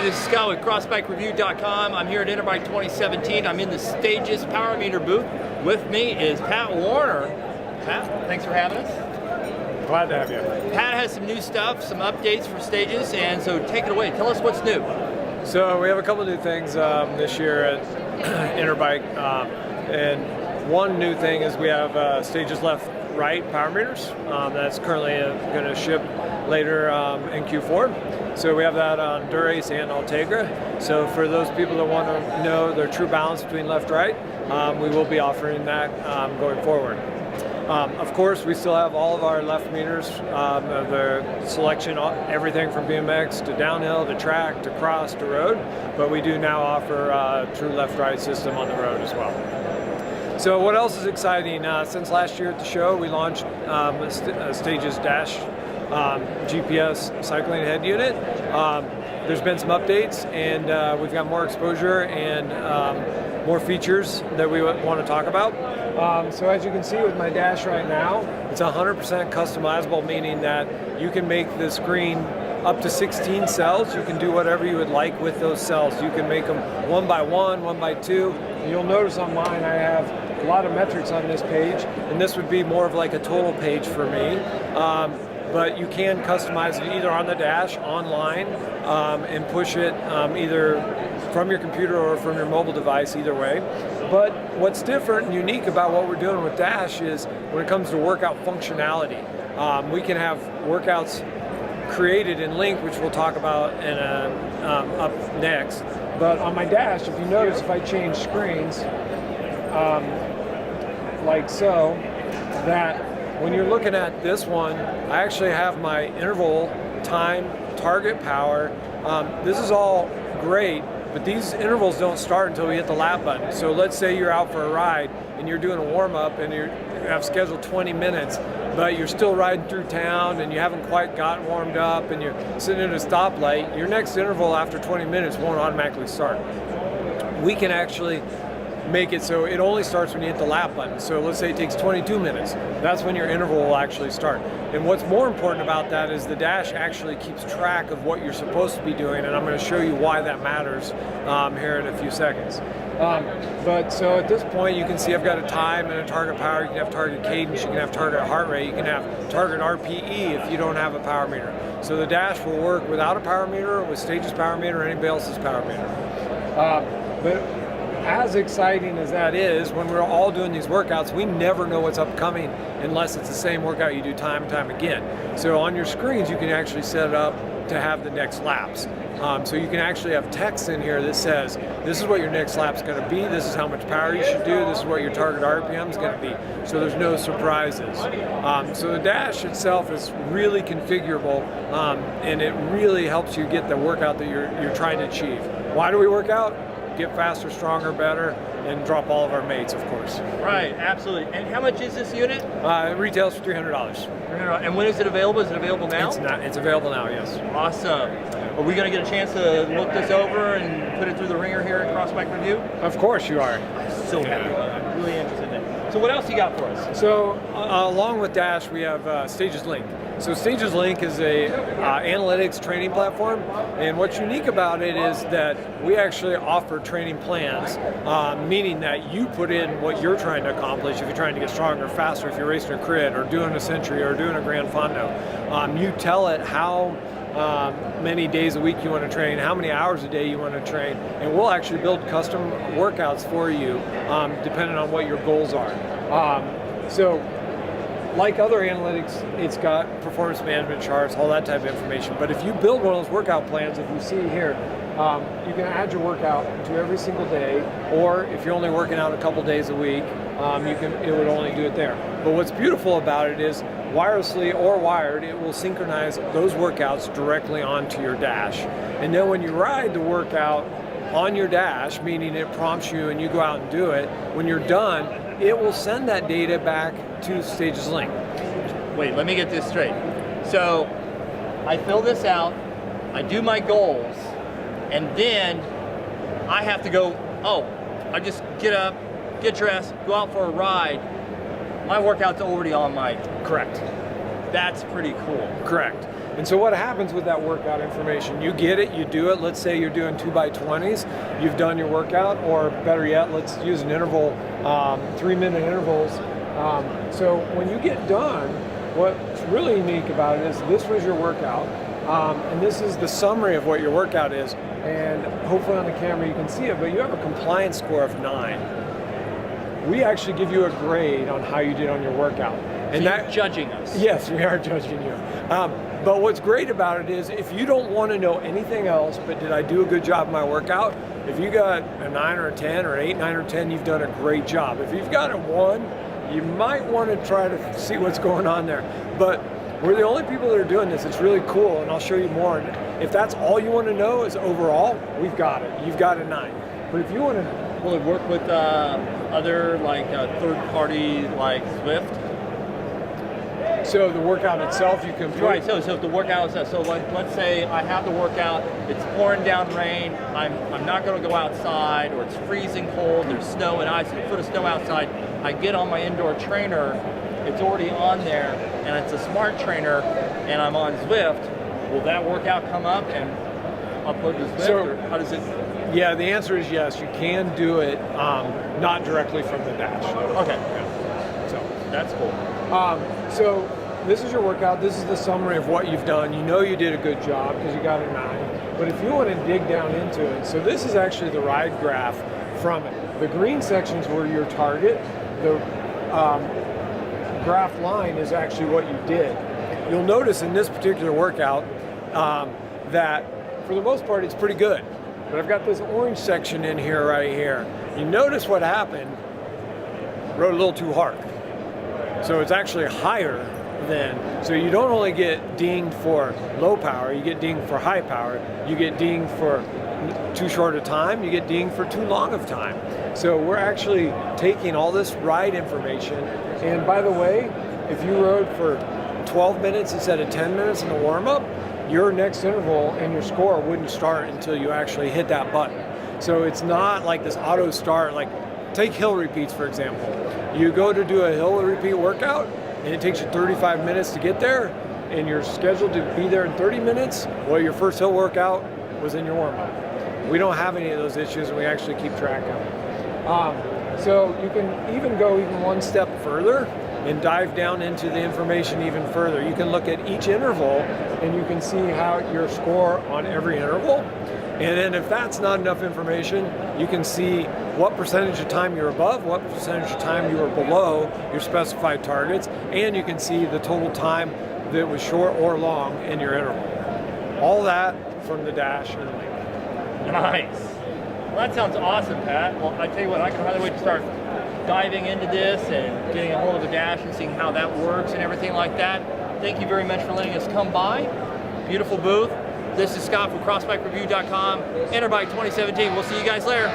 this is Scott with CrossBikeReview.com. I'm here at Interbike 2017. I'm in the Stages Power Meter booth. With me is Pat Warner. Pat, thanks for having us. Glad to have you. Pat has some new stuff, some updates for Stages, and so take it away. Tell us what's new. So we have a couple new things this year at Interbike, and one new thing is we have Stages left-right power meters. That's currently going to ship later in Q4. So we have that on Dura-Ace and Ultegra. So for those people that want to know their true balance between left-right, we will be offering that going forward. Of course, we still have all of our left meters, the selection, everything from BMX to downhill to track to cross to road, but we do now offer a true left-right system on the road as well. So what else is exciting? Since last year at the show, we launched a Stages Dash GPS cycling head unit. There's been some updates, and we've got more exposure and more features that we want to talk about. So as you can see with my dash right now, it's 100% customizable, meaning that you can make the screen up to 16 cells. You can do whatever you would like with those cells. You can make them 1 by 1, 1 by 2. And you'll notice on mine I have a lot of metrics on this page, and this would be more of like a total page for me. But you can customize it either on the dash, online, and push it either from your computer or from your mobile device, either way. But what's different and unique about what we're doing with Dash is when it comes to workout functionality. We can have workouts created in Link, which we'll talk about in up next. But on my Dash, if you notice, if I change screens, like so, that when you're looking at this one, I actually have my interval, time, target power. This is all great, but these intervals don't start until we hit the lap button. So let's say you're out for a ride and you're doing a warm-up and you have scheduled 20 minutes, but you're still riding through town and you haven't quite gotten warmed up and you're sitting at a stoplight, your next interval after 20 minutes won't automatically start. We can actually make it so it only starts when you hit the lap button. So let's say it takes 22 minutes. That's when your interval will actually start. And what's more important about that is the dash actually keeps track of what you're supposed to be doing, and I'm going to show you why that matters here in a few seconds. But so at this point, you can see I've got a time and a target power. You can have target cadence, you can have target heart rate, you can have target RPE if you don't have a power meter. So the dash will work without a power meter, with Stages power meter, or anybody else's power meter. But as exciting as that is, when we're all doing these workouts, we never know what's upcoming unless it's the same workout you do time and time again. So on your screens, you can actually set it up to have the next laps. So you can actually have text in here that says, this is what your next lap's going to be, this is how much power you should do, this is what your target RPM is going to be. So there's no surprises. So the dash itself is really configurable, and it really helps you get the workout that you're trying to achieve. Why do we work out? Get faster, stronger, better, and drop all of our mates, of course. Right, absolutely. And how much is this unit? It retails for $300. And when is it available? Is it available now? It's available now, yes. Awesome. Are we going to get a chance to look this over and put it through the ringer here at CrossBike Review? Of course you are. So happy. I'm really interested in it. So what else you got for us? So along with Dash, we have Stages Link. So Stages Link is a analytics training platform, and what's unique about it is that we actually offer training plans, meaning that you put in what you're trying to accomplish. If you're trying to get stronger, faster, if you're racing a crit or doing a century or doing a Grand Fondo, you tell it how many days a week you want to train, how many hours a day you want to train, and we'll actually build custom workouts for you depending on what your goals are. So like other analytics, it's got performance management charts, all that type of information. But if you build one of those workout plans, if you see here, you can add your workout to every single day, or if you're only working out a couple days a week, it would only do it there. But what's beautiful about it is wirelessly or wired, it will synchronize those workouts directly onto your dash. And then when you ride the workout on your dash, meaning it prompts you and you go out and do it, when you're done, it will send that data back to Stages Link. Wait, let me get this straight. So I fill this out, I do my goals, and then I have to go, I just get up, get dressed, go out for a ride. My workout's already on my... Correct. That's pretty cool. Correct. And so what happens with that workout information? You get it, you do it. Let's say you're doing 2x20s, you've done your workout, or better yet, let's use an interval, 3-minute intervals. So when you get done, what's really unique about it is this was your workout, and this is the summary of what your workout is. And hopefully on the camera you can see it, but you have a compliance score of 9. We actually give you a grade on how you did on your workout. And so you're judging us. Yes, we are judging you. But what's great about it is if you don't want to know anything else, but did I do a good job in my workout? If you got a 9 or a 10 or an 8, 9 or 10, you've done a great job. If you've got a 1, you might want to try to see what's going on there. But we're the only people that are doing this. It's really cool, and I'll show you more. And if that's all you want to know is overall, we've got it. You've got a 9. But if you want to... Will it work with other like third-party like Zwift? So the workout itself, you can... Right, so if the workout is... So like, let's say I have the workout, it's pouring down rain, I'm not going to go outside, or it's freezing cold, there's snow and ice, a foot of snow outside, I get on my indoor trainer, it's already on there, and it's a smart trainer, and I'm on Zwift, will that workout come up and upload to Zwift, or how does it... Yeah, the answer is yes. You can do it, not directly from the dash. Okay. Yeah. So that's cool. So this is your workout. This is the summary of what you've done. You know you did a good job because you got a 9. But if you want to dig down into it, so this is actually the ride graph from it. The green sections were your target. The graph line is actually what you did. You'll notice in this particular workout that for the most part it's pretty good. But I've got this orange section in here right here. You notice what happened, rode a little too hard. So it's actually higher than, so you don't only get dinged for low power, you get dinged for high power, you get dinged for too short a time, you get dinged for too long of time. So we're actually taking all this ride information, and by the way, if you rode for 12 minutes instead of 10 minutes in the warm-up, your next interval and your score wouldn't start until you actually hit that button. So it's not like this auto start, like take hill repeats for example. You go to do a hill repeat workout and it takes you 35 minutes to get there and you're scheduled to be there in 30 minutes, well your first hill workout was in your warm-up. We don't have any of those issues and we actually keep track of it. So you can even go even one step further and dive down into the information even further. You can look at each interval and you can see how your score on every interval. And then if that's not enough information, you can see what percentage of time you're above, what percentage of time you were below your specified targets, and you can see the total time that was short or long in your interval. All that from the dash and the link. Nice. Well, that sounds awesome, Pat. Well, I tell you what, I can hardly wait to start diving into this and getting a hold of the dash and seeing how that works and everything like that. Thank you very much for letting us come by. Beautiful booth. This is Scott from CrossBikeReview.com. Interbike 2017. We'll see you guys later.